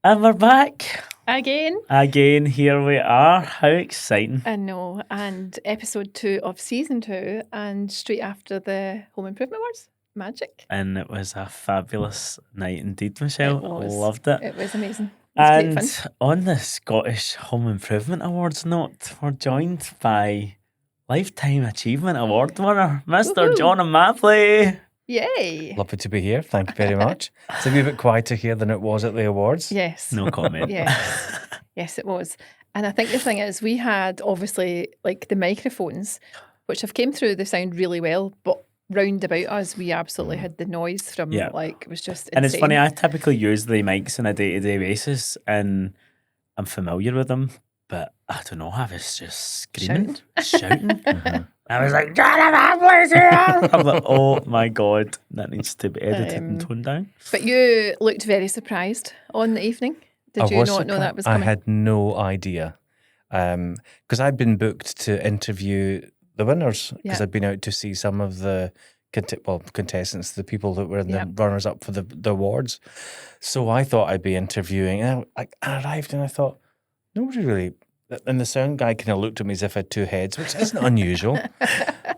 And we're back. Again, Here we are. How exciting. I know. And episode 2 of season 2, and straight after the Home Improvement Awards. Magic. And it was a fabulous night indeed, Michelle. It was. Loved it. It was amazing. It was great And fun. on the Scottish Home Improvement Awards note, we're joined by Lifetime Achievement Award winner, Mr. Woohoo. John Amabile. Yay. Lovely to be here. Thank you very much. It's a wee bit quieter here than it was at the awards. Yes. No comment. Yes. Yes, it was. And I think the thing is, we had obviously like the microphones, which have came through the sound really well, but round about us, we absolutely had the noise from like, it was just insane. And it's funny, I typically use the mics on a day-to-day basis and I'm familiar with them, but I don't know, I was just screaming, shouting. I was like, John Amabile's here! I'm like, oh my God, that needs to be edited and toned down. But you looked very surprised on the evening. Did you not know that was coming? I had no idea. Because I'd been booked to interview the winners, because I'd been out to see some of the contestants, the people that were in the runners-up for the awards. So I thought I'd be interviewing. And I arrived and I thought, nobody really... And the sound guy kind of looked at me as if I had two heads, which isn't unusual.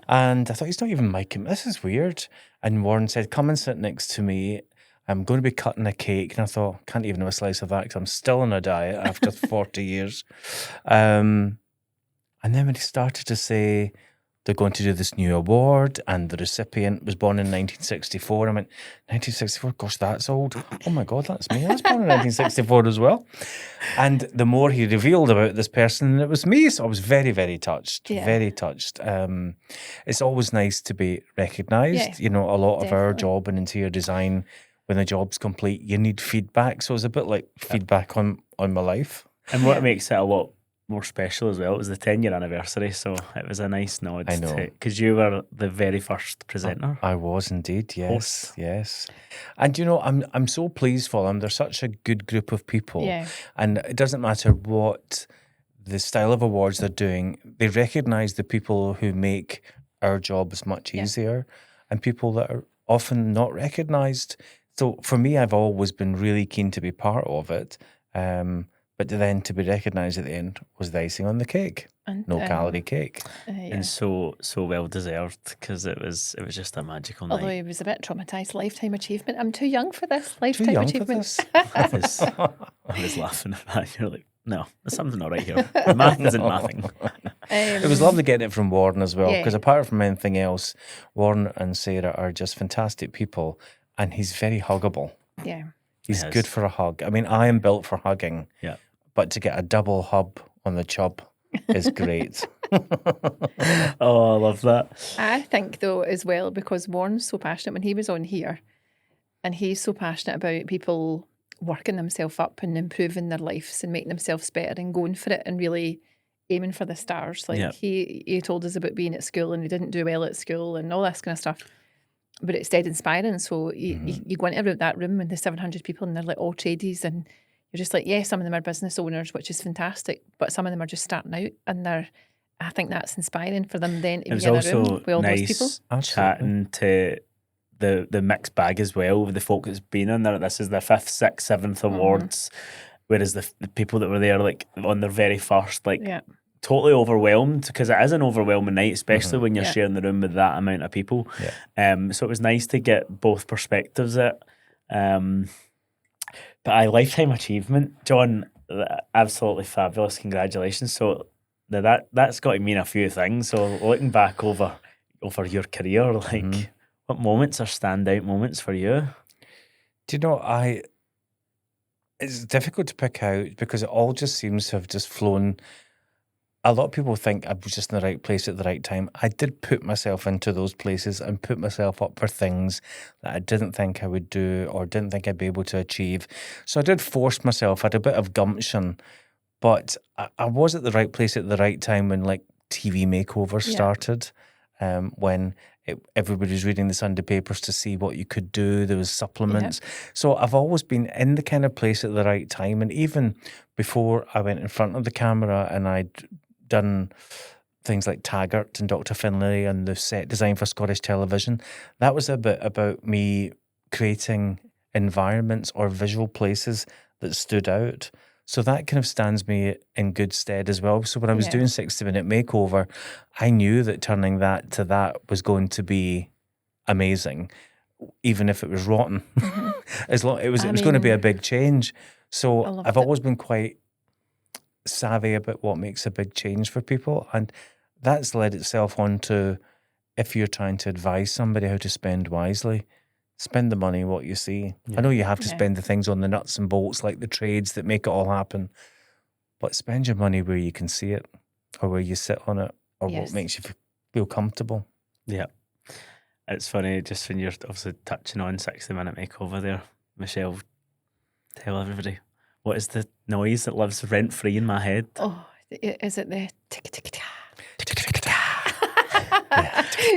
And I thought, he's not even miking. This is weird. And Warren said, come and sit next to me. I'm going to be cutting a cake. And I thought, can't even have a slice of that because I'm still on a diet after 40 years. And then when he started to say, they're going to do this new award and the recipient was born in 1964. I went, 1964? Gosh, that's old. Oh my God, that's me. I was born in 1964 as well. And the more he revealed about this person, it was me. So I was very, very touched. Very touched. It's always nice to be recognised. You know, a lot of our job in interior design, when the job's complete, you need feedback. So it's a bit like feedback on my life. And what makes it a lot more special as well, it was the 10-year anniversary, so it was a nice nod. I know. Because you were the very first presenter. I was indeed, yes, yes. And you know, I'm so pleased for them. They're such a good group of people. Yeah. And it doesn't matter what the style of awards they're doing, they recognise the people who make our jobs much easier and people that are often not recognised. So for me, I've always been really keen to be part of it. But then to be recognised at the end was the icing on the cake. And, No-calorie cake. And so well deserved, because it was just a magical night. Although he was a bit traumatised. Lifetime achievement. I'm too young for this. Lifetime Too young achievement. for this. I was laughing at that. You're like, no, there's something not right here. Math isn't mathing. It was lovely getting it from Warren as well, because apart from anything else, Warren and Sarah are just fantastic people, and he's very huggable. Yeah. He's good for a hug. I mean, I am built for hugging. Yeah. But to get a double hub on the chub is great. Oh, I love that. I think, though, as well, because Warren's so passionate when he was on here, and he's so passionate about people working themselves up and improving their lives and making themselves better and going for it and really aiming for the stars. Like he told us about being at school and he didn't do well at school and all this kind of stuff. But it's dead inspiring. So you go into that room with the 700 people and they're like all tradies, and you're just like, some of them are business owners, which is fantastic, but some of them are just starting out, and I think that's inspiring for them then to be in a room with all those people. Chatting to the mixed bag as well with the folk that's been in there. This is the 5th, 6th, 7th awards, whereas the people that were there like on their very first, totally overwhelmed, because it is an overwhelming night, especially when you're sharing the room with that amount of people. So it was nice to get both perspectives at. But lifetime achievement, John, absolutely fabulous. Congratulations. So that's got to mean a few things. So looking back over your career, like what moments are standout moments for you? Do you know, it's difficult to pick out because it all just seems to have just flown. A lot of people think I was just in the right place at the right time. I did put myself into those places and put myself up for things that I didn't think I would do or didn't think I'd be able to achieve. So I did force myself, I had a bit of gumption, but I was at the right place at the right time when like TV makeovers started, when everybody was reading the Sunday papers to see what you could do. There was supplements. So I've always been in the kind of place at the right time. And even before I went in front of the camera and I'd done things like Taggart and Dr. Finlay and the set design for Scottish television, that was a bit about me creating environments or visual places that stood out. So that kind of stands me in good stead as well. So when I was doing 60-minute makeover, I knew that turning that to that was going to be amazing, even if it was rotten. As long it was going to be a big change. So I've always been quite savvy about what makes a big change for people, and that's led itself on to, if you're trying to advise somebody how to spend wisely, spend the money what you see. I know you have to spend the things on the nuts and bolts, like the trades that make it all happen, but spend your money where you can see it, or where you sit on it, or what makes you feel comfortable. Yeah. It's funny, just when you're obviously touching on 60-minute makeover there, Michelle, tell everybody, what is the noise that lives rent-free in my head? Oh, is it the tick-a-tick-a-ta?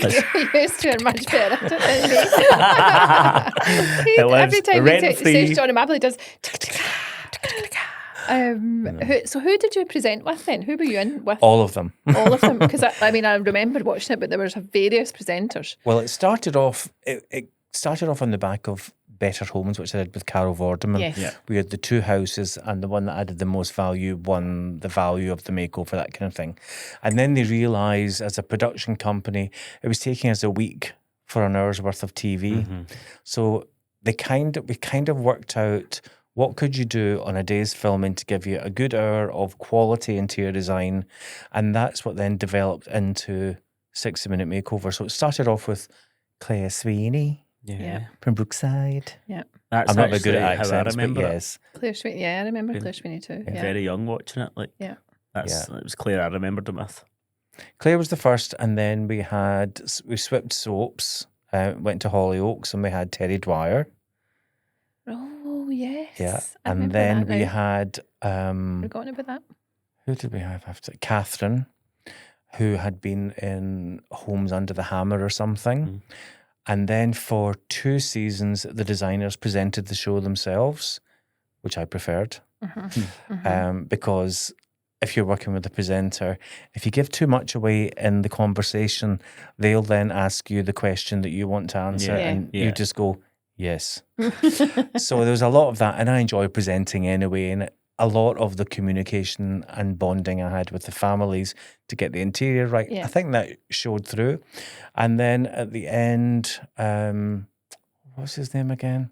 You used to are much better at it than me. Every time he says John Amabile does so who did you present with then? Who were you in with? All of them. All of them? Because I remember watching it, but there was various presenters. Well, it started off on the back of Better Homes, which I did with Carol Vorderman. Yes. Yeah. We had the 2 houses, and the one that added the most value won the value of the makeover, that kind of thing. And then they realised, as a production company, it was taking us a week for an hour's worth of TV. So we kind of worked out, what could you do on a day's filming to give you a good hour of quality interior design? And that's what then developed into 60-minute makeover. So it started off with Claire Sweeney. Yeah. From Brookside. Yeah. I'm not very good at accents, but yes. Claire Sweeney. Yeah, I remember Claire Sweeney too. Yeah. Very young watching it. It was Claire I remembered him with. Claire was the first, and then we swapped soaps, went to Hollyoaks, and we had Terry Dwyer. Oh, yes. Yeah. And then we had... forgotten about that. Who did we have after? Catherine, who had been in Homes Under the Hammer or something. And then for 2 seasons, the designers presented the show themselves, which I preferred. Because if you're working with a presenter, if you give too much away in the conversation, they'll then ask you the question that you want to answer, and you just go, yes. So there was a lot of that, and I enjoy presenting anyway, and a lot of the communication and bonding I had with the families to get the interior right. I think that showed through. And then at the end, what's his name again?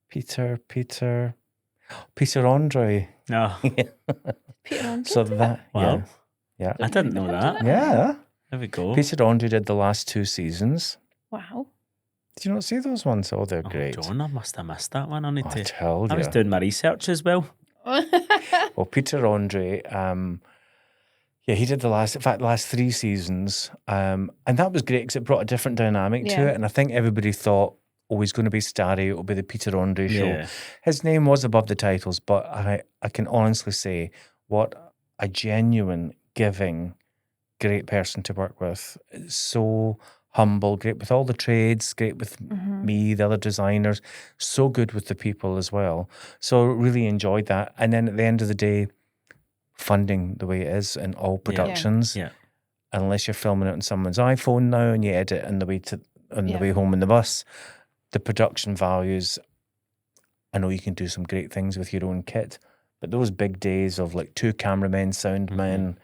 Peter Andre. No. Peter Andre. So that, wow. Yeah. I didn't know that. Yeah. There we go. Peter Andre did the last 2 seasons. Wow. Did you not see those ones? Oh, they're great. John, I must have missed that one. I was doing my research as well. Well, Peter Andre, he did the last 3 seasons, and that was great because it brought a different dynamic to it. And I think everybody thought, oh, he's going to be starry, it'll be the Peter Andre show. His name was above the titles, but I can honestly say, what a genuine, giving, great person to work with. So humble, great with all the trades, great with me, the other designers, so good with the people as well. So really enjoyed that. And then at the end of the day, funding the way it is in all productions, unless you're filming it on someone's iPhone now and you edit on the way home in the bus, the production values, I know you can do some great things with your own kit, but those big days of like 2 cameramen, sound men,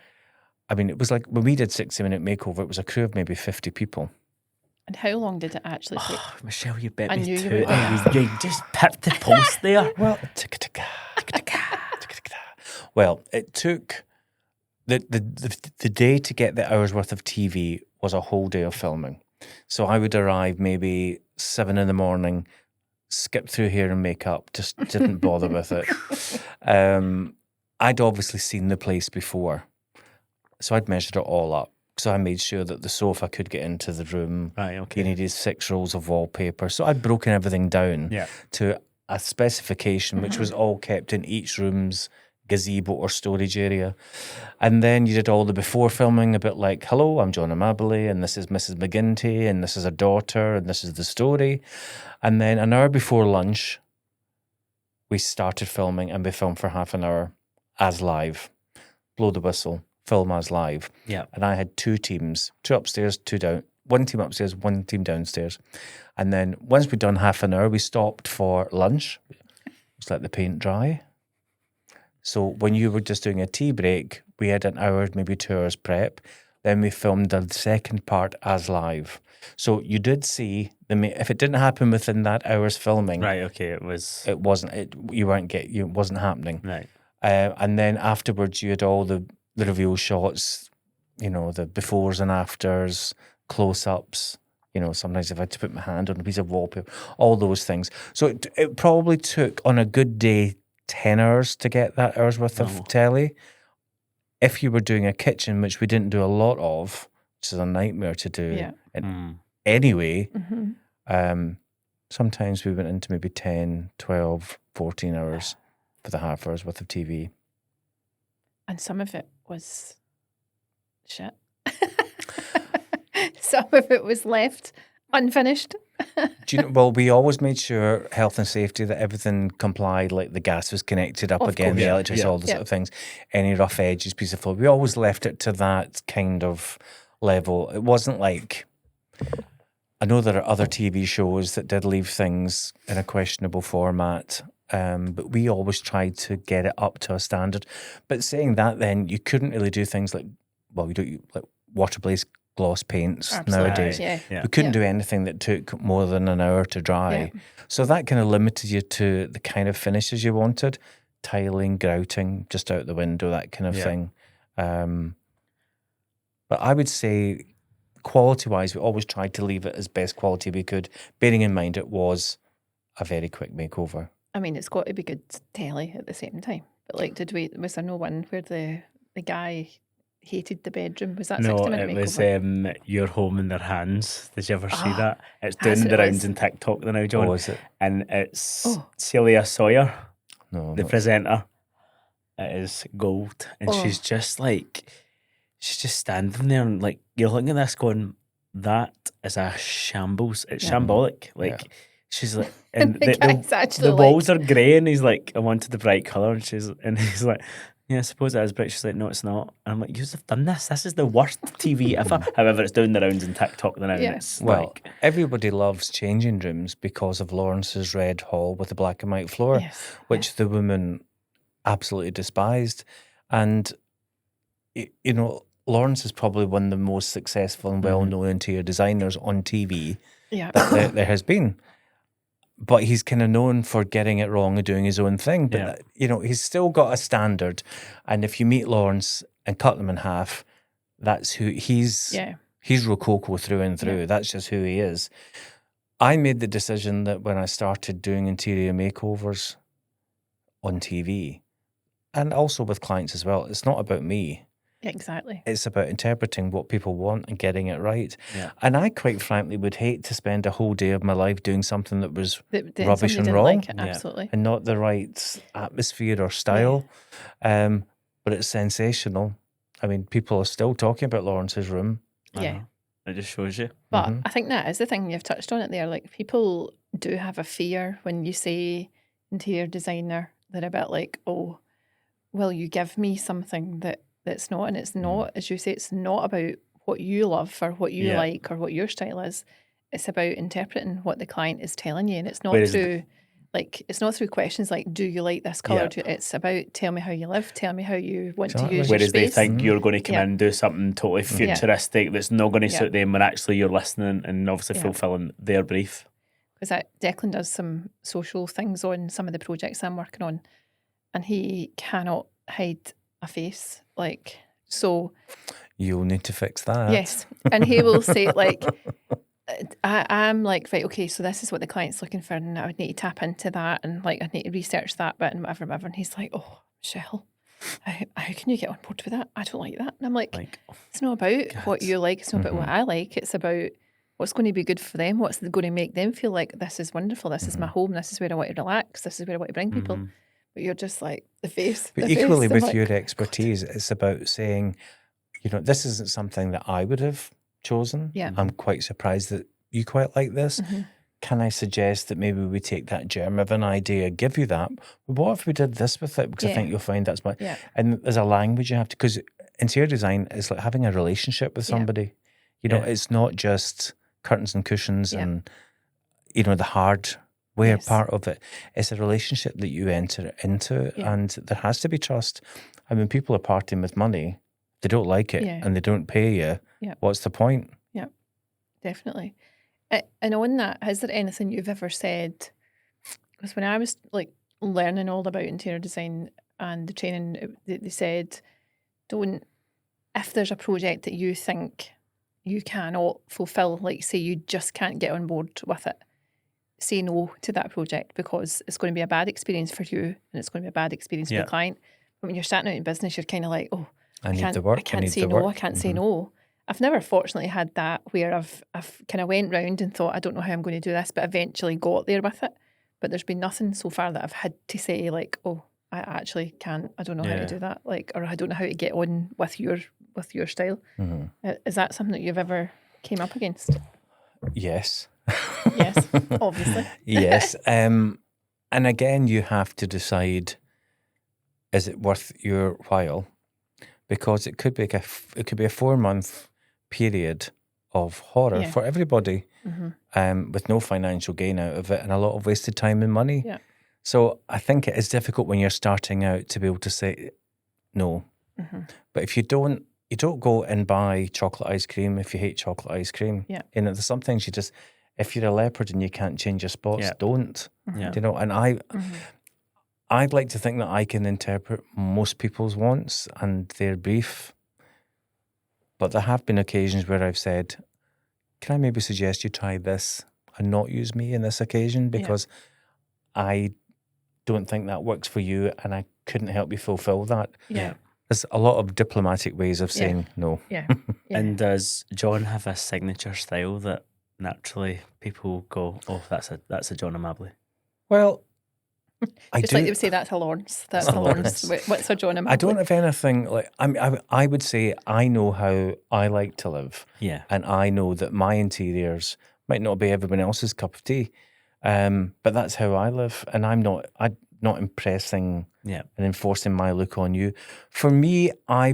I mean, it was like when we did 60-minute makeover, it was a crew of maybe 50 people. And how long did it actually take? Oh, Michelle, you bet I me knew to you it. would. You just picked the post there. Well, well, it took the day to get the hour's worth of TV was a whole day of filming. So I would arrive maybe 7 a.m, skip through hair and makeup, just didn't bother with it. I'd obviously seen the place before, so I'd measured it all up. So I made sure that the sofa could get into the room. Right, okay. You needed 6 rolls of wallpaper. So I'd broken everything down to a specification, which was all kept in each room's gazebo or storage area. And then you did all the before filming, a bit like, hello, I'm John Amabile, and this is Mrs. McGinty, and this is her daughter, and this is the story. And then an hour before lunch, we started filming, and we filmed for half an hour as live. Blow the whistle. Film as live. Yeah. And I had 2 teams, 2 upstairs, 2 down, 1 team upstairs, 1 team downstairs. And then once we'd done half an hour, we stopped for lunch. Just let the paint dry. So when you were just doing a tea break, we had an hour, maybe 2 hours prep. Then we filmed the second part as live. So you did see if it didn't happen within that hour's filming, right? Okay, it wasn't happening, right. And then afterwards, you had all the reveal shots, the befores and afters, close-ups. Sometimes if I had to put my hand on a piece of wallpaper, all those things. So it probably took, on a good day, 10 hours to get that hour's worth of telly. If you were doing a kitchen, which we didn't do a lot of, which is a nightmare to do anyway, sometimes we went into maybe 10, 12, 14 hours for the half hour's worth of TV. And some of it was shit. Some of it was left unfinished. Well, we always made sure, health and safety, that everything complied, like the gas was connected up again, the electricity, all those sort of things. Any rough edges, piece of floor. We always left it to that kind of level. It wasn't like, I know there are other TV shows that did leave things in a questionable format, but we always tried to get it up to a standard. But saying that, then you couldn't really do things like, we do like water-based gloss paints nowadays. We couldn't do anything that took more than an hour to dry. So that kind of limited you to the kind of finishes you wanted. Tiling, grouting, just out the window, that kind of thing. But I would say, quality-wise, we always tried to leave it as best quality we could, bearing in mind it was a very quick makeover. I mean, it's got to be good telly at the same time. But like, was there no one where the guy hated the bedroom? Was that 60-minute makeover? No, it was Your Home in Their Hands. Did you ever see that? It's doing the rounds in TikTok now, John. Oh, is it? And it's Celia Sawyer, the presenter. It is gold. And she's just standing there and like, you're looking at this going, that is a shambles. It's shambolic. She's like, and the walls are grey, and he's like, I wanted the bright colour, and he's like, yeah, I suppose it is bright. She's like, no, it's not. And I'm like, you have done this. This is the worst TV ever. However, it's doing the rounds in TikTok now. Yeah. It's everybody loves changing rooms because of Lawrence's red hall with the black and white floor, which the woman absolutely despised. And, Lawrence is probably one of the most successful and well-known interior designers on TV that there has been. But he's kind of known for getting it wrong and doing his own thing. But, he's still got a standard. And if you meet Lawrence and cut them in half, that's who he's. Yeah. He's Rococo through and through. Yeah. That's just who he is. I made the decision that when I started doing interior makeovers on TV, and also with clients as well, it's not about me. Exactly. It's about interpreting what people want and getting it right. Yeah. And I quite frankly would hate to spend a whole day of my life doing something that was rubbish and wrong. Like it, absolutely. And not the right atmosphere or style. Yeah. But it's sensational. I mean, people are still talking about Lawrence's room. Yeah. It just shows you. But I think that is the thing, you've touched on it there. Like, people do have a fear when you say interior designer. They're a bit like, oh, will you give me something that's not, and it's not, as you say, it's not about what you love or what you like or what your style is. It's about interpreting what the client is telling you, and it's not it's not through questions like, do you like this colour? It's about, tell me how you live, tell me how you want to use your space. Whereas they think you're going to come in and do something totally futuristic that's not going to suit them, when actually you're listening and obviously fulfilling their brief. Because Declan does some social things on some of the projects I'm working on, and he cannot hide a face. Like, so you'll need to fix that. Yes. And he will say, like, I'm like, right, okay, so this is what the client's looking for, and I would need to tap into that, and like, I need to research that bit and whatever. And he's like, oh, Michele, how can you get on board with that? I don't like that. And I'm like it's not about what you like, it's not about what I like, it's about what's going to be good for them, what's going to make them feel like, this is wonderful, this is my home, this is where I want to relax, this is where I want to bring people. But you're just like, the face. But equally with your expertise, it's about saying, this isn't something that I would have chosen. Yeah. I'm quite surprised that you quite like this. Can I suggest that maybe we take that germ of an idea, give you that? What if we did this with it? Because I think you'll find that's my... Yeah. And there's a language you have to... Because interior design is like having a relationship with somebody. It's not just curtains and cushions and, the hard where part of it is a relationship that you enter into, and there has to be trust. I mean, people are parting with money, they don't like it, and they don't pay you. What's the point? Yeah, definitely. And on that, is there anything you've ever said? Because when I was like learning all about interior design and the training, they said, don't, if there's a project that you think you cannot fulfill, like say you just can't get on board with it, say no to that project, because it's going to be a bad experience for you and it's going to be a bad experience for the client. But when you're starting out in business, you're kind of like, oh, I can't say no. I can't say no. I've never fortunately had that where I've kind of went round and thought, I don't know how I'm going to do this, but eventually got there with it. But there's been nothing so far that I've had to say like, oh, I actually can't, I don't know how to do that, like, or I don't know how to get on with your style. Is that something that you've ever came up against? Yes. Yes, obviously. Yes. And again, you have to decide, is it worth your while? Because it could be a 4-month period of horror for everybody, with no financial gain out of it and a lot of wasted time and money. Yeah. So I think it is difficult when you're starting out to be able to say no. But if you don't go and buy chocolate ice cream if you hate chocolate ice cream. Yeah. You know, there's some things you just, if you're a leopard and you can't change your spots, don't. Yeah. You know, and I'd like to think that I can interpret most people's wants and their brief. But there have been occasions where I've said, can I maybe suggest you try this and not use me in this occasion because I don't think that works for you and I couldn't help you fulfill that. Yeah. There's a lot of diplomatic ways of saying no. Yeah. And does John have a signature style that naturally people go, oh, that's a John Amabile? Well, Just like they would say that's a Lawrence. That's a Lawrence. What's a John Amabile? I don't have anything like, I would say I know how I like to live. Yeah. And I know that my interiors might not be everyone else's cup of tea. But that's how I live. And I'm not impressing and enforcing my look on you. For me, I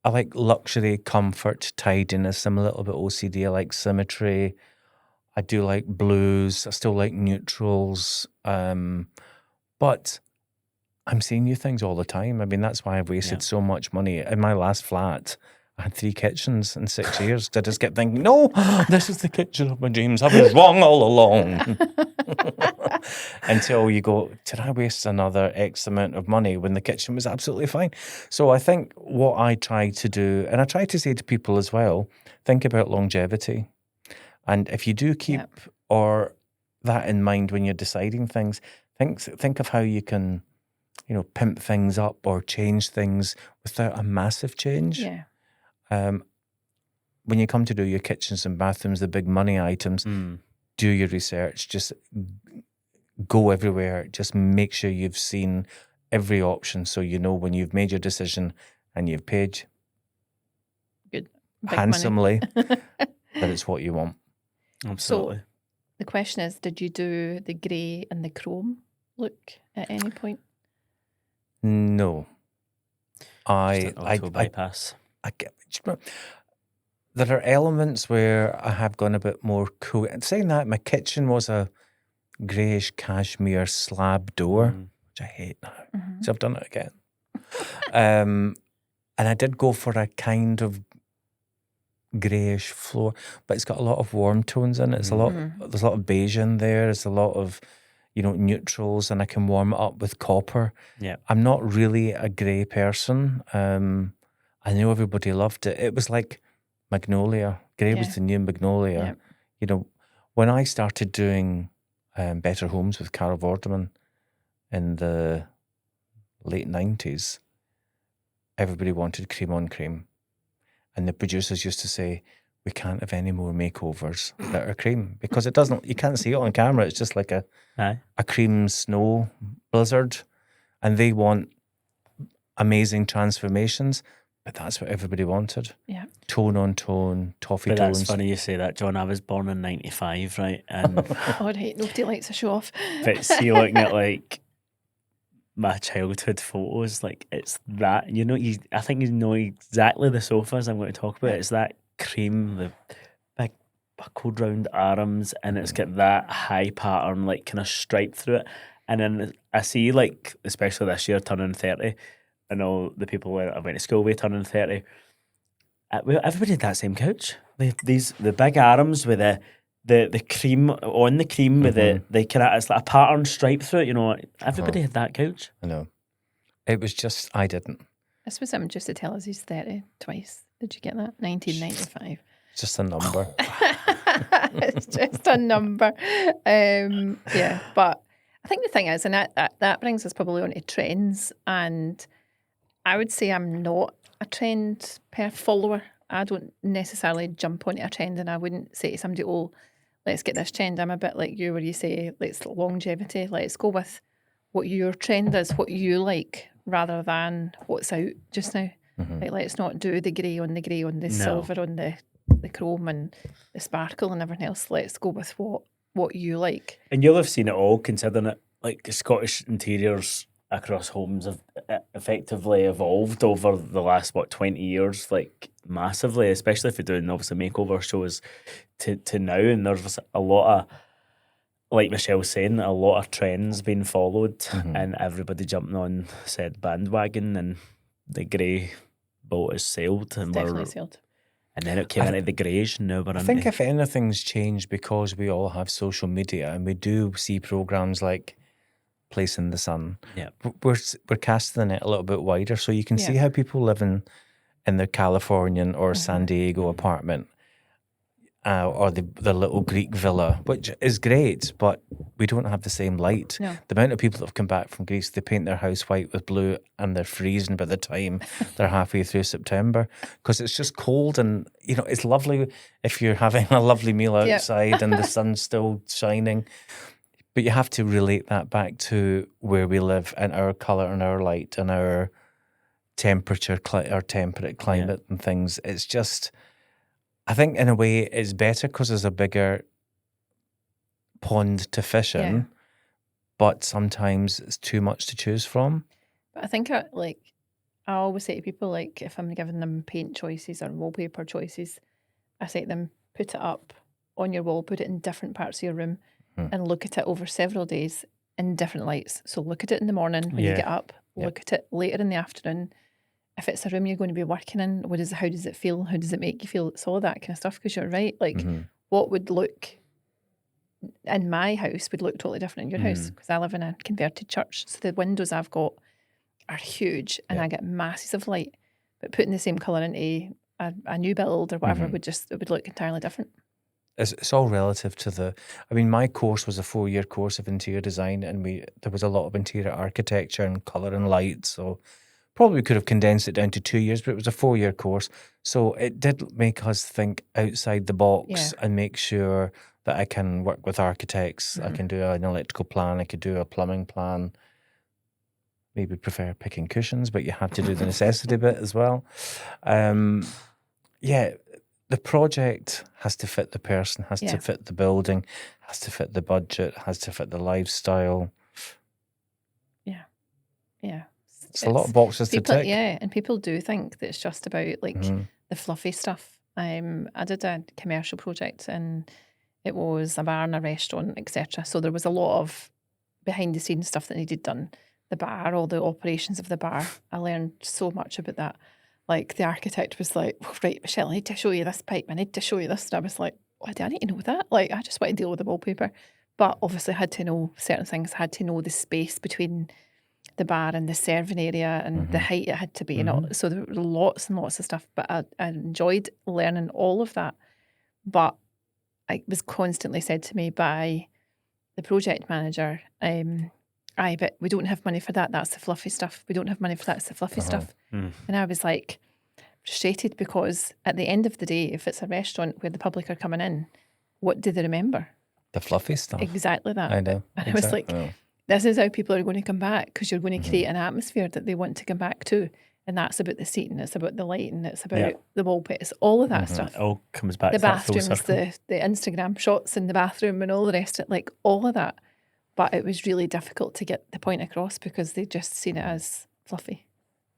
like luxury, comfort, tidiness. I'm a little bit OCD. I like symmetry. I do like blues. I still like neutrals. But I'm seeing new things all the time. I mean, that's why I've wasted so much money. In my last flat, I had 3 kitchens in 6 years. I just kept thinking, no, this is the kitchen of my dreams. I was wrong all along. Until you go, did I waste another X amount of money when the kitchen was absolutely fine? So I think what I try to do, and I try to say to people as well, think about longevity. And if you do keep or that in mind when you're deciding things, think of how you can, pimp things up or change things without a massive change. Yeah. When you come to do your kitchens and bathrooms, the big money items, do your research. Just go everywhere. Just make sure you've seen every option so you know when you've made your decision and you've paid handsomely that it's what you want. Absolutely. So the question is, did you do the grey and the chrome look at any point? No. I bypass. There are elements where I have gone a bit more cool. And saying that, my kitchen was a greyish cashmere slab door, which I hate now. So I've done it again. And I did go for a kind of greyish floor, but it's got a lot of warm tones in it. It's there's a lot of beige in there. There's a lot of, neutrals, and I can warm it up with copper. Yeah. I'm not really a grey person. I know everybody loved it. It was like Magnolia. Grey was the new Magnolia. When I started doing Better Homes with Carol Vorderman in the late 90s, everybody wanted cream on cream. And the producers used to say, we can't have any more makeovers that are cream because you can't see it on camera. It's just like a cream snow blizzard. And they want amazing transformations, but that's what everybody wanted. Yeah. Tone on tone, toffee but tones. That's funny you say that, John. I was born in 95, right? And nobody likes a show off. But see, looking at like my childhood photos, like it's that, I think you know exactly the sofas I'm going to talk about. It's that cream, the buckled round arms, and it's got that high pattern, like kind of stripe through it. And then I see, like, especially this year, turning 30, I know the people I went to school with turning 30. Everybody had that same couch. The big arms with the cream on the cream with the kind of, it's like a pattern stripe through it. You know, everybody had that couch. I know. It was just I didn't. This was him just to tell us he's 30 twice. Did you get that? 1995. Just a number. It's just a number. Yeah, but I think the thing is, and that brings us probably on to trends, and I would say I'm not a trend follower. I don't necessarily jump onto a trend, and I wouldn't say to somebody, oh, let's get this trend. I'm a bit like you where you say, let's longevity, let's go with what your trend is, what you like, rather than what's out just now. Like, let's not do the grey on the silver on the chrome and the sparkle and everything else. Let's go with what you like. And you'll have seen it all, considering it, like, Scottish interiors across homes have effectively evolved over the last 20 years, like, massively, especially if you're doing obviously makeover shows to now. And there's a lot of, like Michelle was saying, a lot of trends being followed, and everybody jumping on said bandwagon, and the grey boat has sailed, and Definitely sailed. And then it came into the greyish, and now we're I think if anything's changed because we all have social media and we do see programs like Place in the Sun. Yeah, we're casting the net a little bit wider, so you can see how people live in their Californian or San Diego apartment, or the little Greek villa, which is great, but we don't have the same light. No. The amount of people that have come back from Greece, they paint their house white with blue, and they're freezing by the time they're halfway through September, because it's just cold. And you know, it's lovely if you're having a lovely meal outside and the sun's still shining. But you have to relate that back to where we live and our colour and our light and our temperature, our temperate climate and things. It's just, I think in a way it's better because there's a bigger pond to fish in, but sometimes it's too much to choose from. But I think I always say to people, like, if I'm giving them paint choices or wallpaper choices, I say to them, put it up on your wall, put it in different parts of your room, and look at it over several days in different lights. So look at it in the morning when you get up, look at it later in the afternoon. If it's a room you're going to be working in, how does it feel? How does it make you feel? It's all that kind of stuff, because you're right. Like, what would look in my house would look totally different in your house, because I live in a converted church. So the windows I've got are huge and I get masses of light. But putting the same colour into a new build or whatever it would look entirely different. It's all relative to my course was a 4-year course of interior design, and there was a lot of interior architecture and colour and light, so probably could have condensed it down to 2 years, but it was a 4-year course. So it did make us think outside the box and make sure that I can work with architects. I can do an electrical plan, I could do a plumbing plan. Maybe prefer picking cushions, but you have to do the necessity bit as well. The project has to fit the person, has to fit the building, has to fit the budget, has to fit the lifestyle. Yeah. It's a lot of boxes to tick. Yeah, and people do think that it's just about like the fluffy stuff. I did a commercial project, and it was a bar and a restaurant, etc. So there was a lot of behind the scenes stuff that needed done. The bar, all the operations of the bar. I learned so much about that. Like, the architect was like, right, Michele, I need to show you this pipe. I need to show you this. And I was like, why do I need to know that? Like, I just want to deal with the wallpaper. But obviously I had to know certain things. I had to know the space between the bar and the serving area and the height it had to be. So there were lots and lots of stuff. But I enjoyed learning all of that. But it was constantly said to me by the project manager, but we don't have money for that. That's the fluffy stuff. We don't have money for that. It's the fluffy stuff. And I was like frustrated, because at the end of the day, if it's a restaurant where the public are coming in, what do they remember? The fluffy stuff. Exactly that. I know. And I was like, this is how people are going to come back, because you're going to create an atmosphere that they want to come back to. And that's about the seating, it's about the lighting, it's about the wallpaper, it's all of that stuff. It all comes back the to that full bathrooms, circle. the Instagram shots in the bathroom and all the rest of it, like all of that. But it was really difficult to get the point across, because they just seen it as fluffy.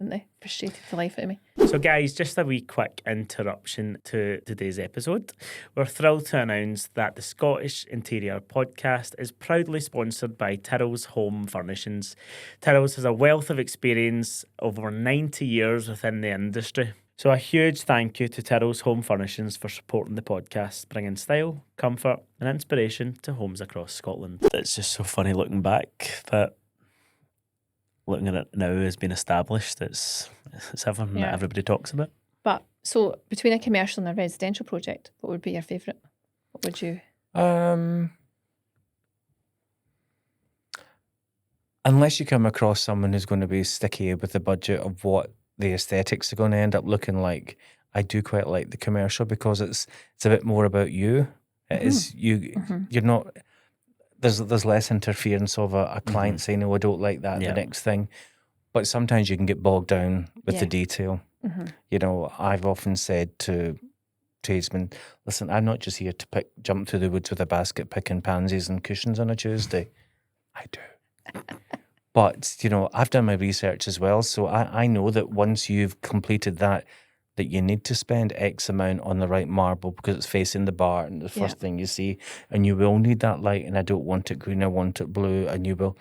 didn't they? Frustrated the life out of me. So guys, just a wee quick interruption to today's episode. We're thrilled to announce that the Scottish Interior Podcast is proudly sponsored by Tyrrell's Home Furnishings. Tyrrell's has a wealth of experience, over 90 years within the industry. So a huge thank you to Tyrrell's Home Furnishings for supporting the podcast, bringing style, comfort and inspiration to homes across Scotland. It's just so funny looking back that looking at it now has been established. It's everything that everybody talks about. But so between a commercial and a residential project, what would be your favourite? What would you? Unless you come across someone who's going to be sticky with the budget of what the aesthetics are going to end up looking like, I do quite like the commercial because it's a bit more about you. It is you. You're not. There's less interference of a client saying, "Oh, I don't like that." The next thing, but sometimes you can get bogged down with the detail. You know, I've often said to tradesmen, "Listen, I'm not just here to jump through the woods with a basket picking pansies and cushions on a Tuesday." I do, but you know, I've done my research as well, so I know that once you've completed that you need to spend X amount on the right marble because it's facing the bar and the first thing you see, and you will need that light, and I don't want it green, I want it blue, and you will.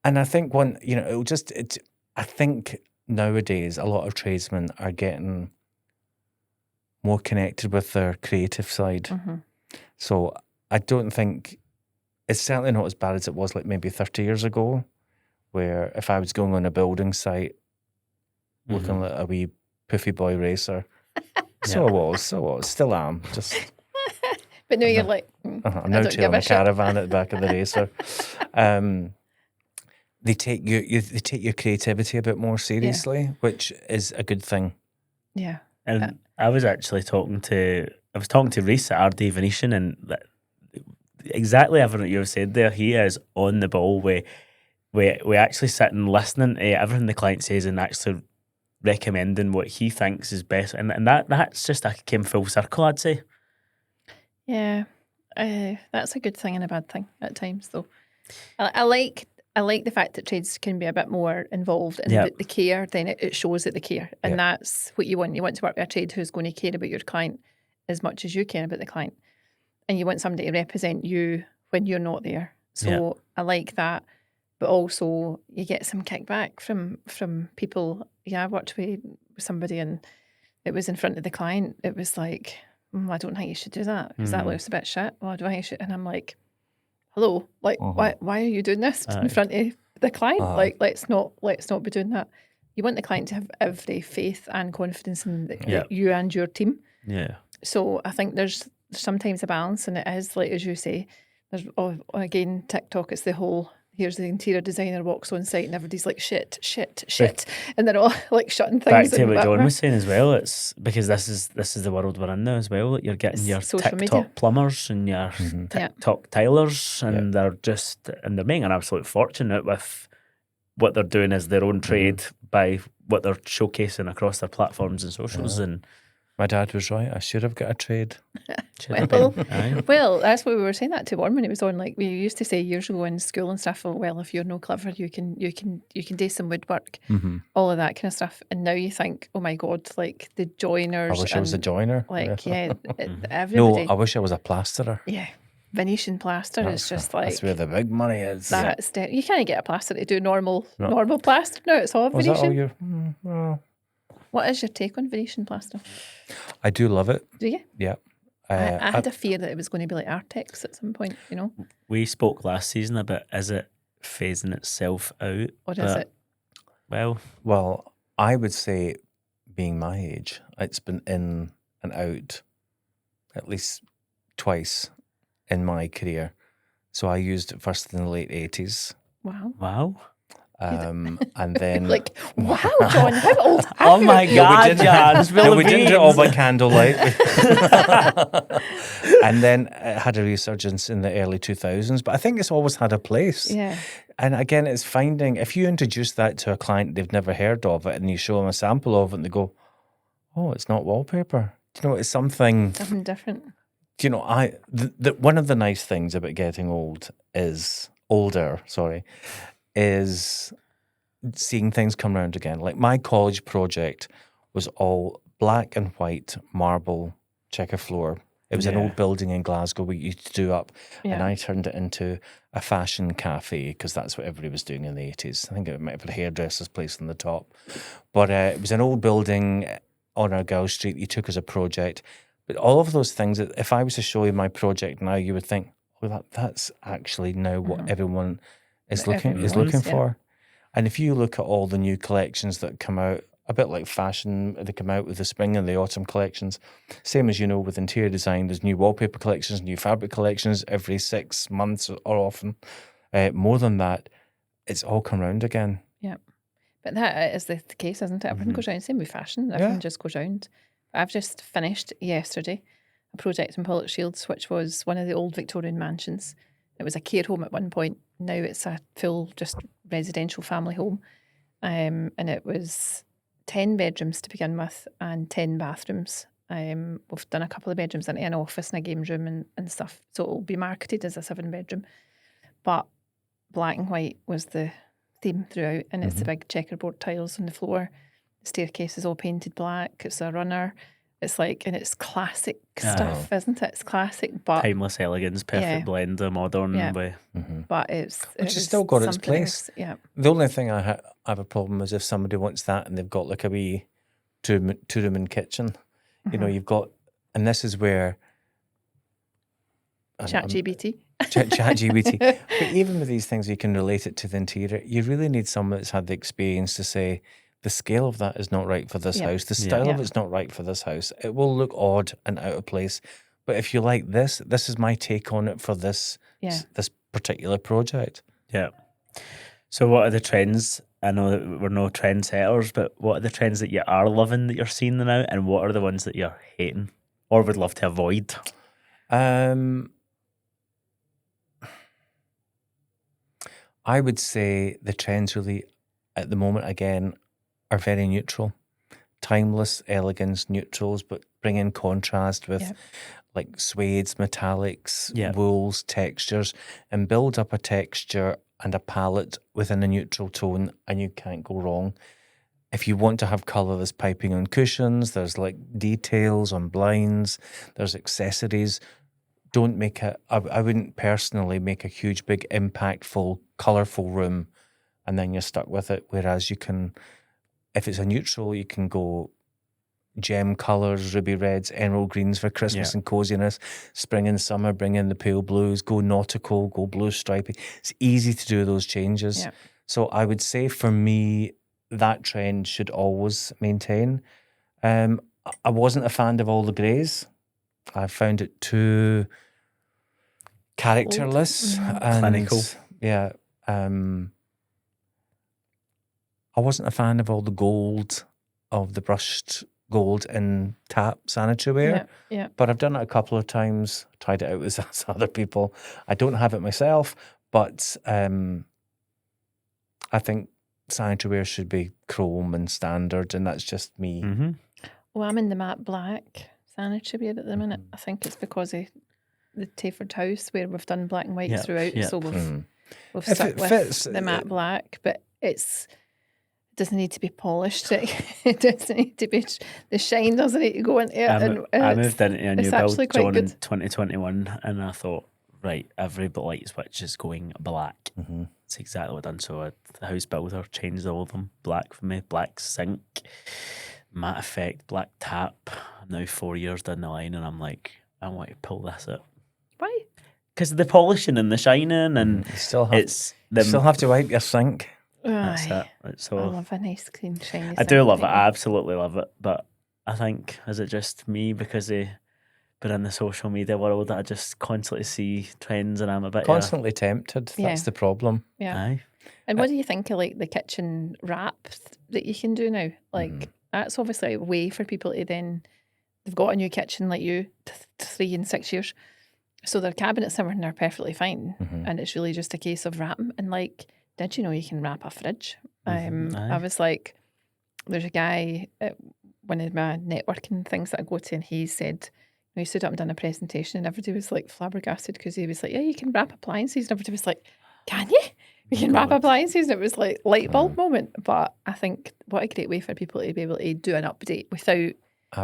And I think I think nowadays a lot of tradesmen are getting more connected with their creative side. So I don't think, it's certainly not as bad as it was like maybe 30 years ago, where if I was going on a building site looking like a wee Poofy boy racer. So I was, still am. Just. But now you're like, I'm now tailing a caravan at the back of the racer. They take your creativity a bit more seriously, which is a good thing. Yeah. And I was actually talking to Reese at RD Venetian, and exactly everything you've said there. He is on the ball. We actually sit and listening to everything the client says and actually recommending what he thinks is best, and that's just came full circle, I'd say. Yeah, that's a good thing and a bad thing at times, though. I like the fact that trades can be a bit more involved in the care. Then it shows that they care, and that's what you want. You want to work with a trade who's going to care about your client as much as you care about the client, and you want somebody to represent you when you're not there. So I like that. But also you get some kickback from people. Yeah, I worked with somebody and it was in front of the client. It was like, I don't think you should do that because that looks a bit shit. Well, do I think you should? And I'm like, hello, like why are you doing this in front of the client? Like let's not be doing that. You want the client to have every faith and confidence in you and your team. Yeah. So I think there's sometimes a balance, and it is like as you say. There's again TikTok. It's the whole. Here's the interior designer walks on site and everybody's like, shit. And they're all like shutting things. Back to what John was saying as well, it's because this is the world we're in now as well. That you're getting your TikTok plumbers and your TikTok tilers, and they're making an absolute fortune out with what they're doing as their own trade by what they're showcasing across their platforms and socials. And my dad was right. I should have got a trade. Well, that's what we were saying that to Warren when he was on. Like we used to say years ago in school and stuff. Well, if you're no clever, you can do some woodwork, all of that kind of stuff. And now you think, oh my god, like the joiners. I wish I was a joiner. Like everybody. No, I wish I was a plasterer. Yeah. Venetian plaster is just like that's where the big money is. That's you can't get a plaster to do normal plaster. No, it's all Venetian. What is your take on Venetian plaster? I do love it. Do you? Yeah. I had a fear that it was going to be like Artex at some point, you know. We spoke last season about is it phasing itself out? Or is it? Well, I would say, being my age, it's been in and out at least twice in my career. So I used it first in the late 80s. Wow. And then like, wow, John, how old are oh my god, John, we didn't do it all by candlelight. And then it had a resurgence in the early 2000s, but I think it's always had a place. Yeah. And again, it's finding, if you introduce that to a client, they've never heard of it, and you show them a sample of it and they go, oh, it's not wallpaper. You know, it's something different. You know, one of the nice things about getting older is seeing things come around again. Like my college project was all black and white marble checker floor. It was an old building in Glasgow we used to do up, and I turned it into a fashion cafe because that's what everybody was doing in the 80s. I think it might have been a hairdresser's place on the top. But it was an old building on Argyll Street you took as a project. But all of those things, if I was to show you my project now, you would think, oh, that's actually now what everyone is looking for. And if you look at all the new collections that come out, a bit like fashion, they come out with the spring and the autumn collections. Same as, with interior design, there's new wallpaper collections, new fabric collections every 6 months or often. More than that, it's all come round again. Yeah. But that is the case, isn't it? Everyone goes round. Same with fashion. Everyone just goes round. I've just finished yesterday a project in Pollokshields, which was one of the old Victorian mansions. It was a care home at one point. Now it's a full just residential family home. And it was 10 bedrooms to begin with and 10 bathrooms. We've done a couple of bedrooms into an office and a games room and stuff. So it will be marketed as a 7-bedroom. But black and white was the theme throughout. And it's the big checkerboard tiles on the floor. The staircase is all painted black. It's a runner. It's like, and it's classic stuff, isn't it? It's classic, but timeless elegance, perfect blend of modern way. But it's still got its place. Yeah. The only thing I have a problem is if somebody wants that and they've got like a wee two-room and kitchen. You've got, and this is where ChatGPT. ChatGPT. But even with these things, you can relate it to the interior. You really need someone that's had the experience to say, the scale of that is not right for this house. The style of it's not right for this house. It will look odd and out of place. But if you like this is my take on it for this particular project. Yeah. So what are the trends? I know that we're no trendsetters, but what are the trends that you are loving that you're seeing now, and what are the ones that you're hating or would love to avoid? I would say the trends really at the moment again are very neutral, timeless elegance, neutrals, but bring in contrast with like suedes, metallics, wools, textures, and build up a texture and a palette within a neutral tone, and you can't go wrong. If you want to have colour, there's piping on cushions, there's like details on blinds, there's accessories. Don't make I wouldn't personally make a huge, big, impactful, colourful room and then you're stuck with it, whereas you can... If it's a neutral, you can go gem colours, ruby reds, emerald greens for Christmas and coziness. Spring and summer, bring in the pale blues, go nautical, go blue stripy. It's easy to do those changes. Yeah. So I would say for me, that trend should always maintain. I wasn't a fan of all the greys. I found it too characterless and clinical. Yeah. I wasn't a fan of all the gold, of the brushed gold in tap sanitary ware. Yeah. But I've done it a couple of times, tried it out with other people. I don't have it myself, but I think sanitary ware should be chrome and standard, and that's just me. Mm-hmm. Well, I'm in the matte black sanitary ware at the minute. I think it's because of the Tayford House where we've done black and white throughout, so we've stuck with the matte black, but it doesn't need to be polished. It doesn't need to be, the shine doesn't need to go into it. I moved into a new build, John, in 2021, and I thought, right, every light switch is going black. Mm-hmm. It's exactly what I've done. So the house builder changed all of them black for me. Black sink, matte effect, black tap. I'm now 4 years down the line, and I'm like, I want to pull this up. Why? Because the polishing and the shining, and you still have to wipe your sink. That's it. So I love a nice clean shiny I do love it. I absolutely love it. But I think, is it just me because of being in the social media world that I just constantly see trends and I'm a bit constantly tempted? That's the problem. Yeah. Aye. And what do you think of like the kitchen wrap that you can do now? Like that's obviously a way for people to then, they've got a new kitchen like you, 3 and 6 years. So their cabinets and everything are perfectly fine. And it's really just a case of wrapping. And like, did you know you can wrap a fridge? I was like, there's a guy at one of my networking things that I go to, and he said, he stood up and done a presentation, and everybody was like flabbergasted because he was like, yeah, you can wrap appliances. And everybody was like, can you? we can wrap appliances. And it was like light bulb moment. But I think what a great way for people to be able to do an update without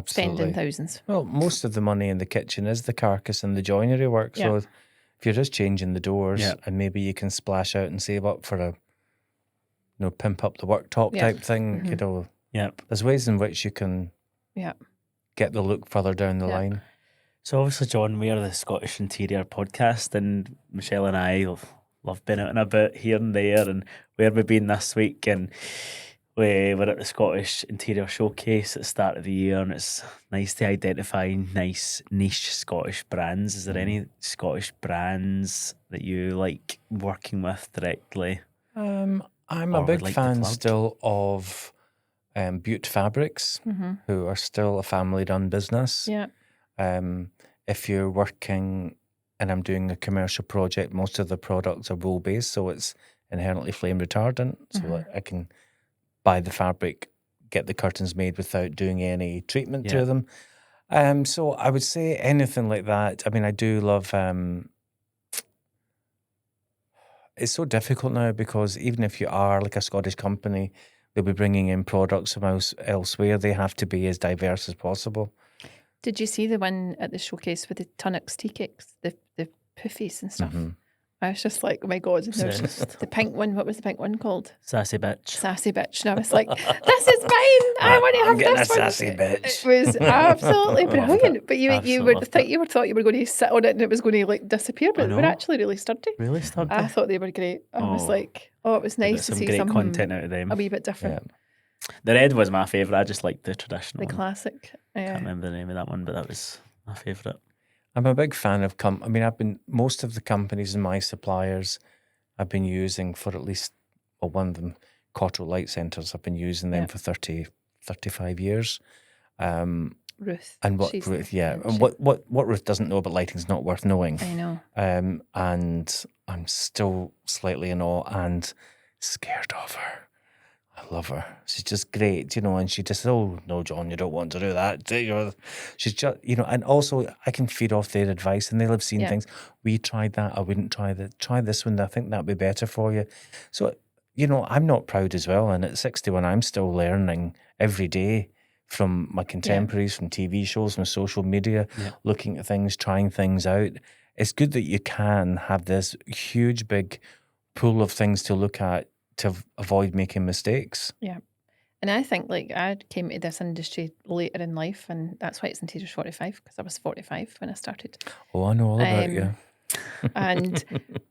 spending thousands. Well, most of the money in the kitchen is the carcass and the joinery work. So if you're just changing the doors and maybe you can splash out and save up for a pimp up the worktop type thing, there's ways in which you can get the look further down the line. So obviously, John, we are the Scottish Interior Podcast, and Michelle and I love being out and about here and there, and where we've been this week, and we were at the Scottish Interior Showcase at the start of the year, and it's nice to identify nice niche Scottish brands. Is there any Scottish brands that you like working with directly? I'm a big fan still of Butte Fabrics, who are still a family-run business. Yeah. If you're working and I'm doing a commercial project, most of the products are wool-based, so it's inherently flame retardant. So I can buy the fabric, get the curtains made without doing any treatment to them. So I would say anything like that. I mean, I do love... it's so difficult now because even if you are like a Scottish company, they'll be bringing in products from elsewhere. They have to be as diverse as possible. Did you see the one at the showcase with the Tunnocks tea cakes, the puffies and stuff? I was just like, oh my God. And there's the pink one. What was the pink one called? Sassy Bitch. Sassy Bitch. And I was like, this is mine. I want to have this one. Sassy Bitch. It was absolutely brilliant. But you thought you were going to sit on it and it was going to like disappear, but they were actually really sturdy. Really sturdy. I thought they were great. I was like, it was nice to see some great content out of them. A wee bit different. The red was my favourite. I just liked the traditional the classic. I can't remember the name of that one, but that was my favourite. I'm a big fan of most of the companies and my suppliers I've been using for at least, one of them, Cottrell Light Centres, I've been using them for 35 years. Ruth. And what Ruth, and what Ruth doesn't know about lighting is not worth knowing. I know. And I'm still slightly in awe and scared of her. I love her. She's just great, and she just said, oh, no, John, you don't want to do that. She's just, and also I can feed off their advice and they'll have seen things. We tried that. I wouldn't try that. Try this one. I think that'd be better for you. So, I'm not proud as well. And at 61, I'm still learning every day from my contemporaries, from TV shows, from social media, looking at things, trying things out. It's good that you can have this huge, big pool of things to look at to avoid making mistakes. Yeah. And I think I came to this industry later in life, and that's why it's Interior 45, because I was 45 when I started. Oh, I know all about you.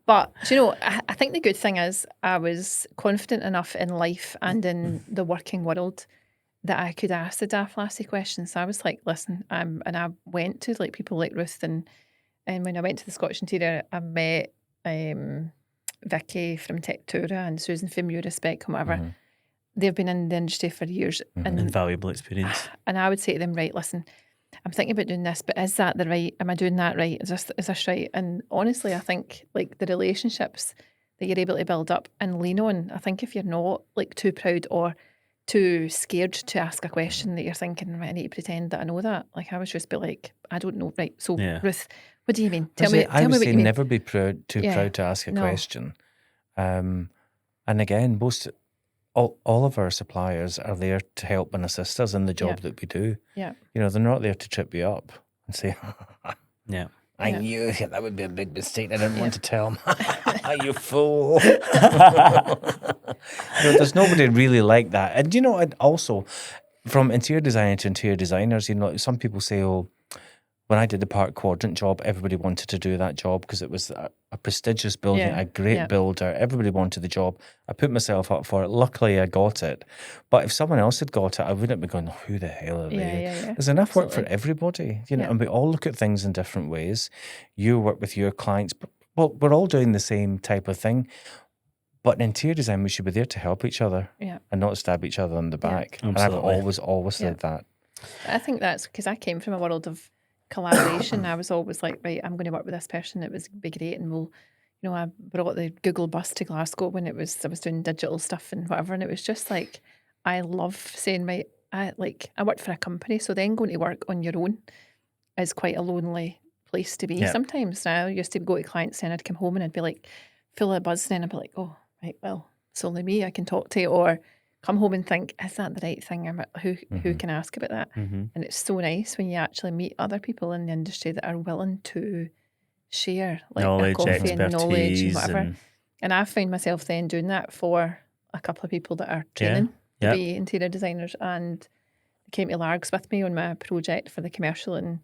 But I think the good thing is I was confident enough in life and in the working world that I could ask the daft lassie questions. So I was like, listen, and I went to people like Ruth, and when I went to the Scottish Interior, I met Vicky from Textura and Susan from Respect and whatever. They've been in the industry for years. And invaluable experience. And I would say to them, right, listen, I'm thinking about doing this, but is that the right? Am I doing that right? Is this right? And honestly, I think the relationships that you're able to build up and lean on, I think if you're not too proud or too scared to ask a question that you're thinking, right, I need to pretend that I know that. I would just be like, I don't know, right? So Ruth, what do you mean? Tell me what you mean. Never be proud to ask a question. And again, all of our suppliers are there to help and assist us in the job that we do. Yeah. They're not there to trip you up and say, I Yeah. knew that would be a big mistake. I didn't want to tell him. You fool. There's nobody really like that. And, and also from interior designer to interior designers, some people say, oh, when I did the Park Quadrant job, everybody wanted to do that job because it was a prestigious building, a great builder. Everybody wanted the job. I put myself up for it. Luckily, I got it. But if someone else had got it, I wouldn't be going, who the hell are they? There's enough work for everybody, and we all look at things in different ways. You work with your clients. Well, we're all doing the same type of thing. But in interior design, we should be there to help each other and not stab each other on the back. And I've always said that. I think that's because I came from a world of collaboration. I was always like, right, I'm going to work with this person. It was be great, and I brought the Google bus to Glasgow when I was doing digital stuff and whatever, and it was just like, I love saying, I worked for a company, so then going to work on your own is quite a lonely place to be sometimes. Now I used to go to clients and I'd come home and I'd be like full of buzz, and I'd be like, oh, right, well, it's only me I can talk to, or come home and think, is that the right thing? Who can ask about that? And it's so nice when you actually meet other people in the industry that are willing to share like knowledge, a coffee and knowledge and expertise, whatever. And I find myself then doing that for a couple of people that are training to be interior designers, and they came to Largs with me on my project for the commercial, and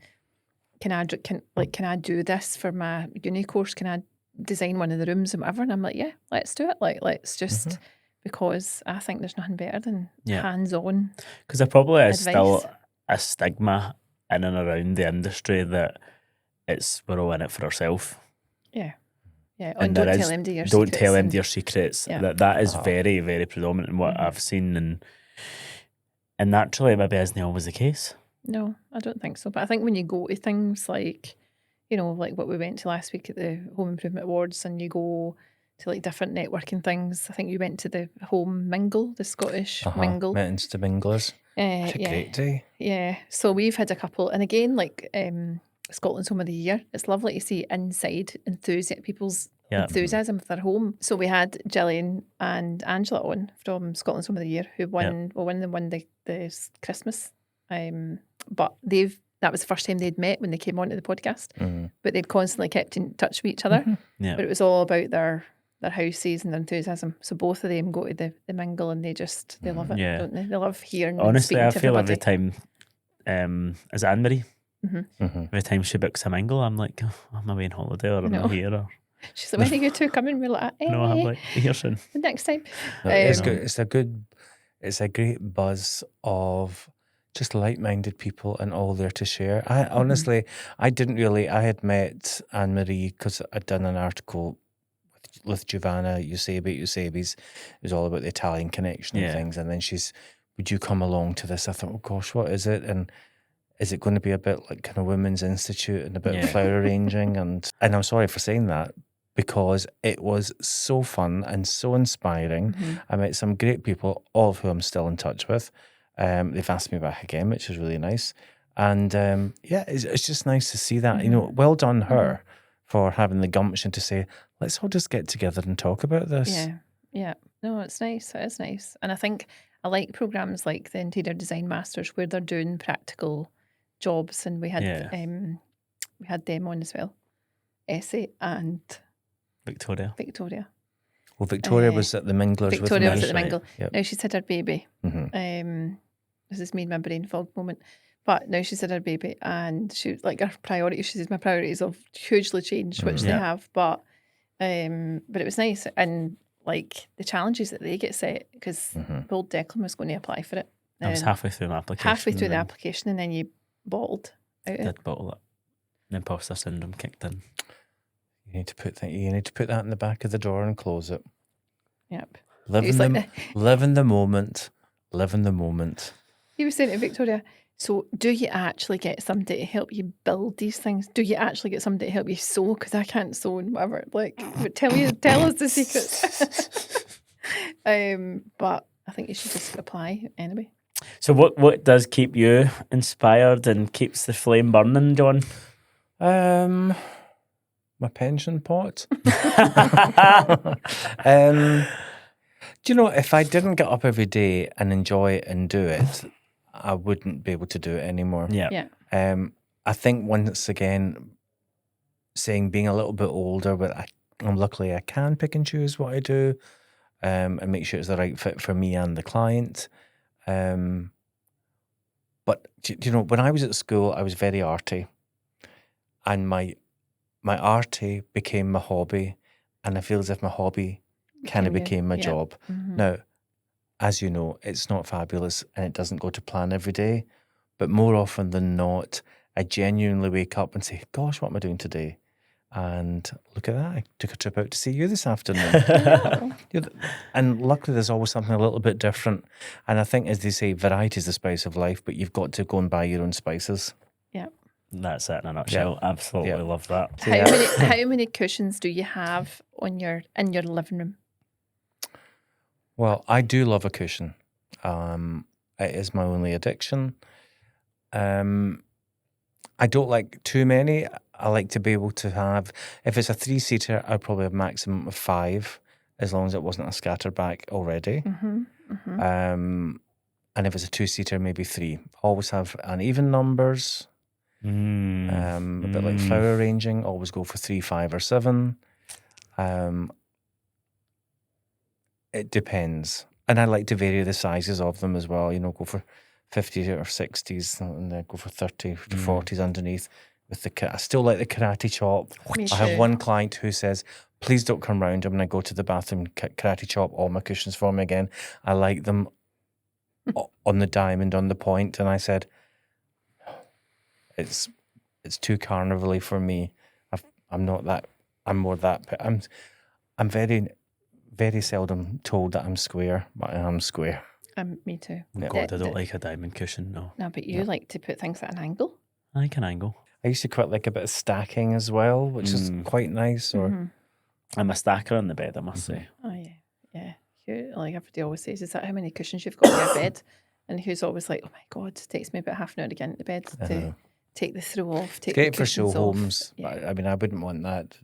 can I do this for my uni course? Can I design one of the rooms and whatever? And I'm like, yeah, let's do it. Like, let's just, because I think there's nothing better than hands-on. Because there probably is advice. still a stigma in and around the industry that we're all in it for ourselves. Yeah. Yeah. And don't tell MD your secrets. Don't tell MD your secrets. Yeah. That is very, very predominant in what I've seen, and naturally maybe isn't always the case. No, I don't think so. But I think when you go to things like, you know, like what we went to last week at the Home Improvement Awards, and you go to like different networking things. I think you went to the Home Mingle, the Scottish Mingle. Went into the Minglers. What a great day. Yeah. So we've had a couple, and again, like Scotland's Home of the Year. It's lovely to see inside people's enthusiasm for their home. So we had Gillian and Angela on from Scotland's Home of the Year, who won the Christmas. But that was the first time they'd met when they came onto the podcast. But they'd constantly kept in touch with each other. But it was all about their houses and their enthusiasm. So both of them go to the mingle, and they love it, don't they? They love hearing. Honestly, and I feel every time, as Anne-Marie, every time she books a mingle, I'm like, I'm away on holiday, or I'm not here. Or she's like, when are you two coming? We're like, no, I'm like, here soon. The next time. It's good. It's a great buzz of just like-minded people and all there to share. I honestly, I had met Anne-Marie because I'd done an article with Giovanna Eusebi's. It was all about the Italian connection and things. And then would you come along to this? I thought, oh gosh, what is it? And is it going to be a bit like kind of Women's Institute and a bit of flower arranging? And I'm sorry for saying that, because it was so fun and so inspiring. I met some great people, all of whom I'm still in touch with. They've asked me back again, which is really nice. And it's just nice to see that. You know, well done her for having the gumption to say, let's all just get together and talk about this. Yeah. No, it's nice. It is nice. And I think I like programs like the Interior Design Masters, where they're doing practical jobs. And we had them on as well. Essie and Victoria. Well, Victoria was at the Minglers. Victoria was at the Mingle. Yep. Now she's had her baby. This is me and my brain fog moment. But now she's had her baby, and she her priorities. She says my priorities have hugely changed, which they have. But it was nice, and like the challenges that they get set, because old Declan was going to apply for it. I was halfway through the application. And then you bottled out. Did bottle it. And imposter syndrome kicked in. You need to put that in the back of the drawer and close it. Yep. Live in the moment. Live in the moment. He was saying to Victoria, so do you actually get somebody to help you build these things? Do you actually get somebody to help you sew? Because I can't sew and whatever. Like, but tell us the secrets. But I think you should just apply anyway. So what does keep you inspired and keeps the flame burning, John? My pension pot. Do you know, if I didn't get up every day and enjoy it and do it, I wouldn't be able to do it anymore. Yeah. I think once again, saying being a little bit older, but I'm luckily I can pick and choose what I do, and make sure it's the right fit for me and the client. But you know, when I was at school, I was very arty, and my arty became my hobby, and I feel as if my hobby kind of became my job. Now, as you know, it's not fabulous and it doesn't go to plan every day, but more often than not, I genuinely wake up and say, gosh, what am I doing today? And look at that, I took a trip out to see you this afternoon. And luckily there's always something a little bit different. And I think, as they say, variety is the spice of life, but you've got to go and buy your own spices. Yeah. That's it in a nutshell. Yeah. Absolutely love that. How many cushions do you have in your living room? Well, I do love a cushion. It is my only addiction. I don't like too many. I like to be able to have, if it's a 3-seater, I'll probably have a maximum of 5. as long as it wasn't a scatterback already. And if it's a 2-seater, maybe 3. Always have uneven numbers. A bit like flower arranging. Always go for 3, 5, or 7. It depends. And I like to vary the sizes of them as well. Go for 50 or 60s and then go for 30 to 40s underneath. I still like the karate chop. I have one client who says, please don't come round. I'm going to go to the bathroom, karate chop all my cushions for me again. I like them on the diamond, on the point. And I said, it's too carnival-y for me. I'm not that. I'm more that. I'm very, very seldom told that I'm square, but I am square. Me too. God, I don't like a diamond cushion, no. No, but you like to put things at an angle. I like an angle. I used to quite like a bit of stacking as well, which is quite nice. Or I'm a stacker on the bed, I must say. Oh, yeah. Like everybody always says, is that how many cushions you've got in your bed? And who's always like, oh my God, it takes me about half an hour to get into bed to take the throw off, take great the for show cushions homes. off. Yeah. I mean, I wouldn't want that.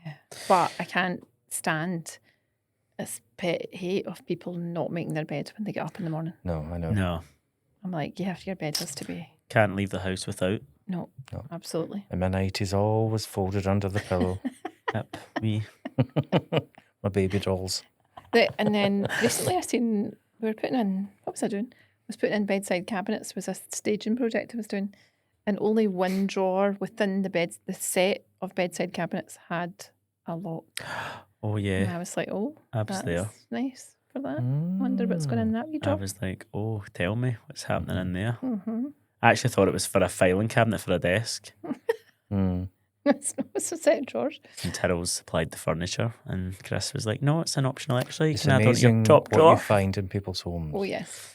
Yeah. But I can't stand this pet hate of people not making their bed when they get up in the morning. No, I know. No. I'm like, your bed has to be. Can't leave the house without. No. Absolutely. And my night is always folded under the pillow. Yep, me. My baby dolls. And then recently we were putting in, what was I doing? I was putting in bedside cabinets, was a staging project I was doing. And only one drawer within the set of bedside cabinets had a lock. Oh, yeah. And I was like, that's nice for that. Wonder what's going in that wee drawer. I was like, tell me what's happening in there. I actually thought it was for a filing cabinet for a desk. It's a set of drawers. And Tyrrell supplied the furniture, and Chris was like, no, it's an optional extra. You It's can add on amazing your top what drawer. you find in people's homes. Oh, yes.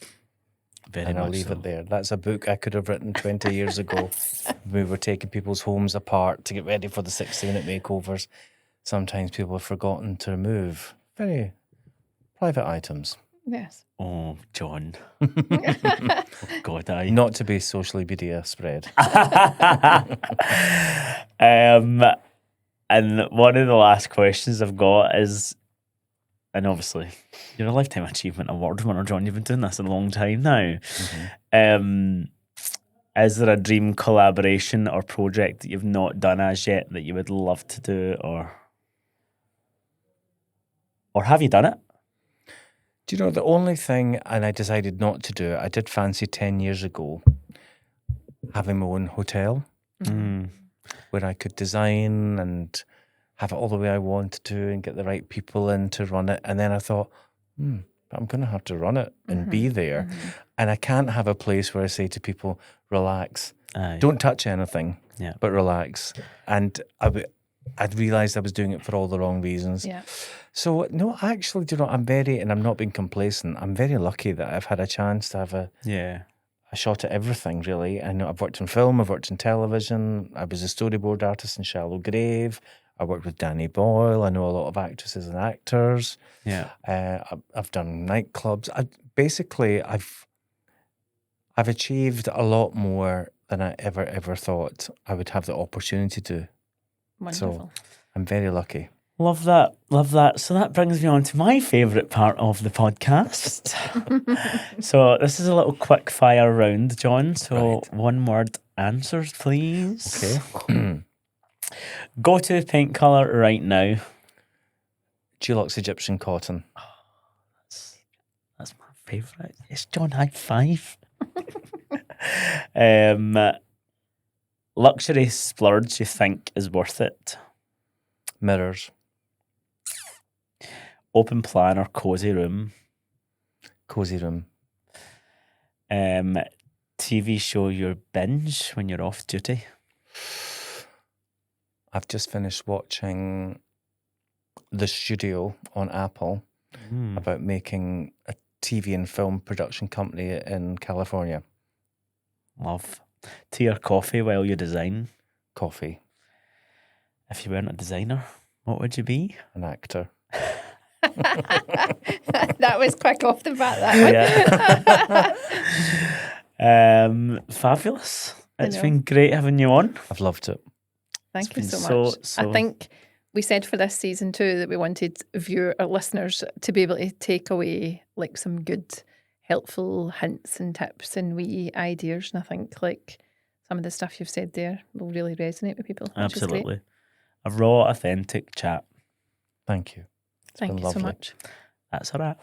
Very and I'll much leave so. it there. That's a book I could have written 20 years ago. We were taking people's homes apart to get ready for the 60-minute makeovers. Sometimes people have forgotten to remove very private items. Yes. Oh, John. God, Not to be socially media spread. And one of the last questions I've got is, and obviously you're a Lifetime Achievement Award winner, John. You've been doing this a long time now. Is there a dream collaboration or project that you've not done as yet that you would love to do, or have you done it? Do you know, the only thing, and I decided not to do it, I did fancy 10 years ago having my own hotel where I could design and have it all the way I wanted to and get the right people in to run it. And then I thought, but I'm going to have to run it and be there. And I can't have a place where I say to people, relax, don't touch anything, but relax. And I'd realised I was doing it for all the wrong reasons. Yeah. So, no, actually, do you know, I'm not being complacent. I'm very lucky that I've had a chance to have a shot at everything, really. I know I've worked in film, I've worked in television. I was a storyboard artist in Shallow Grave. I worked with Danny Boyle. I know a lot of actresses and actors. Yeah. I've done nightclubs. I've achieved a lot more than I ever thought I would have the opportunity to. Wonderful. So I'm very lucky. Love that. So that brings me on to my favourite part of the podcast. So this is a little quick fire round, John. So one word answers, please. Okay. Go to paint colour right now. Dulux Egyptian cotton. Oh, that's my favourite. Yes, John, high five. Luxury splurge you think is worth it? Mirrors. Open plan or cosy room? Cozy room. TV show you binge when you're off duty? I've just finished watching The Studio on Apple about making a TV and film production company in California. Love. Tea or coffee while you design? Coffee. If you weren't a designer, what would you be? An actor. That was quick off the bat, that one. Fabulous. It's been great having you on. I've loved it. Thank you so much. I think we said for this season 2 that we wanted our listeners to be able to take away like some good, helpful hints and tips and wee ideas. And I think like some of the stuff you've said there will really resonate with people. Absolutely. A raw, authentic chat. Thank you. Thank you so much. That's a wrap.